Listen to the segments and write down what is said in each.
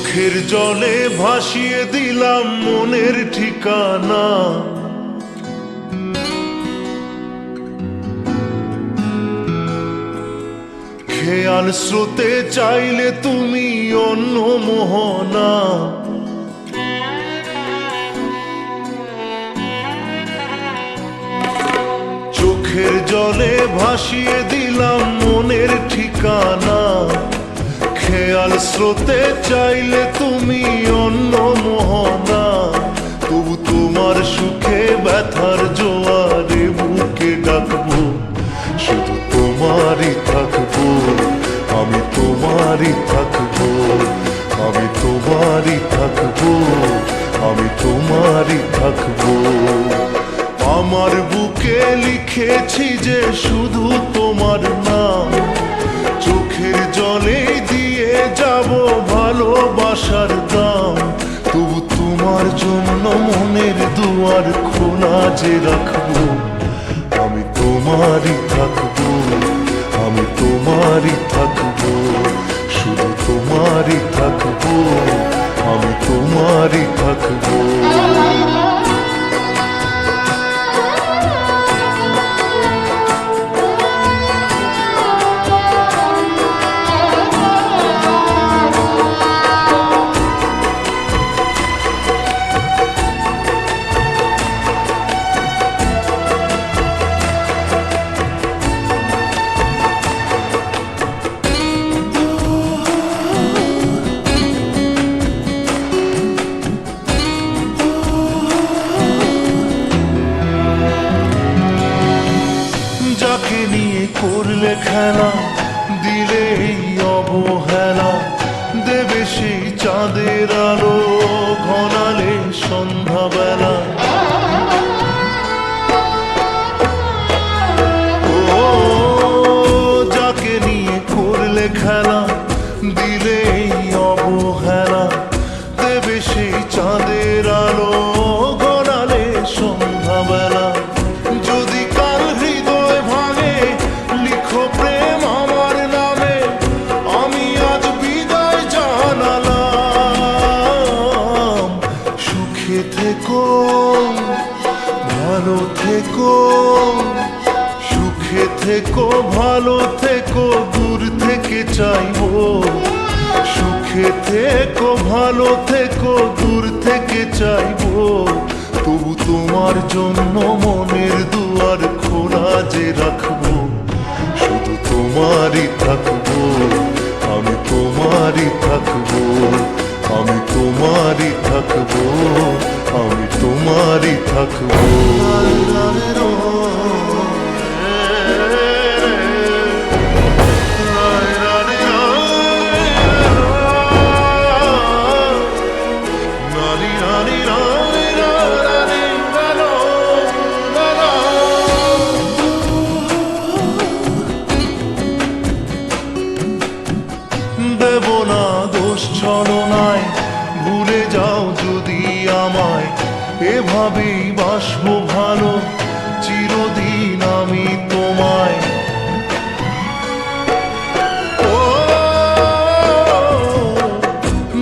চোখের জলে ভাসিয়ে দিলাম মনের ঠিকানা। খেয়াল স্রোতে চাইলে তুমি অন্য মোহনা। চোখের জলে ভাসিয়ে দিলাম মনের ঠিকানা। খেয়াল স্রোতে চাইলে তুমি অন্য মোহনা। তবু তোমার সুখে ব্যথার জোয়ারে বুকে ডাকবো, শুধু তোমারই থাকবো, আমি তোমারই থাকবো, আমি তোমারই থাকবো, আমি তোমারই থাকবো। আমার বুকে লিখেছি যে শুধু তোমার নাম, চোখের জলে দিয়ে যাব ভালোবাসার দাম। তবু তোমার জন্য মনের দুয়ার খোলা যে রাখবো, আমি তোমারই থাকবো, আমি তোমারই থাকবো, শুধু তোমারই থাকবো, আমি তোমারই থাকবো। যাকে নিয়ে করলে খেলা, দিলে এই অবহেলা, দেবে সেই চাঁদের আলো ঘনালে সন্ধ্যাবেলা। ও যাকে নিয়ে করলে খেলা, দিলে এই অবহেলা, দেবে সেই চাঁদের আলো ঘনালে সন্ধ্যাবেলা। যদি কাল হৃদয় ভাঙে লিখো প্রেম আমার নামে, আমি আজ বিদায় জানালাম। সুখে থেকো, ভালো থেকো, সুখে থেকো, ভালো থেকো, দূর থেকে চাইবো। সুখে থেকো, ভালো থেকো, দূর থেকে চাইবো। তবু তোমার জন্য মনের দুয়ার খোলা যে রাখবো, শুধু তোমারই থাকবো, আমি তোমারই থাকবো, আমি তোমারই থাকবো, আমি তোমারই থাকবো। দেব না দোষ ছলনায়, ভুলে যাও যদি আমায়, এভাবেই বাসবো ভালো চিরদিন আমি তোমায়। ও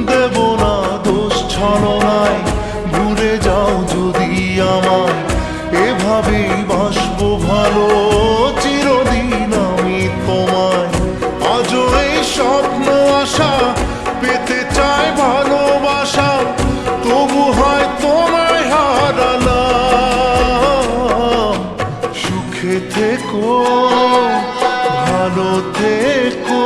দেব না দোষ ছলনায়, ভুলে যাও যদি আমায়, এভাবেই বাসবো ভালো চিরদিন আমি তোমায়। আজও এই স্বপ্ন আশা পেতে চাই ভালোবাসা, তবু হয় তোমায় হারালাম। সুখে থেকো, ভালো থেকো,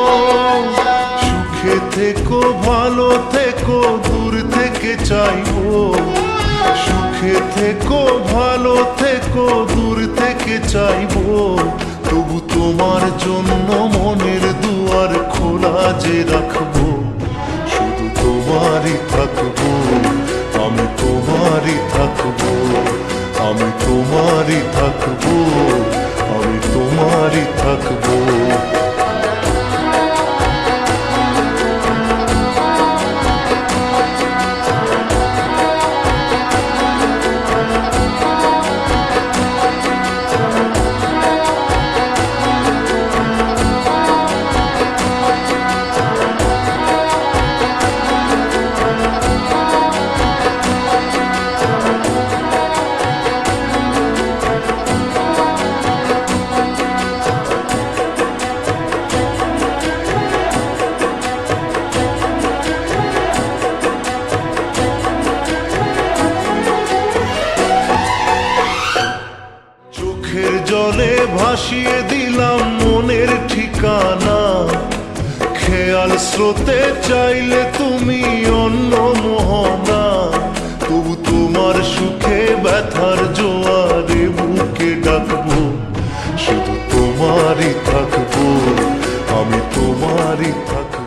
সুখে থেকো, ভালো থেকো, দূর থেকে চাইবো। সুখে থেকো, ভালো থেকো, দূর থেকে চাইবো। তবু তোমার জন্য মনের দুয়ার খোলা যে রাখবো, শুধু তোমারই থাকবো, আমি তোমারই থাকবো, আমি তোমারই থাকবো, আমি তোমারই থাকবো। জলে ভাসিয়ে দিলাম মনের ঠিকানা। খেয়াল স্রোতে চাইলে তুমি অন্য মোহনা, তবু তোমার সুখে ব্যথার জোয়ারে বুকে ডাকবো, শুধু তোমারই থাকবো, আমি তোমারই থাকবো।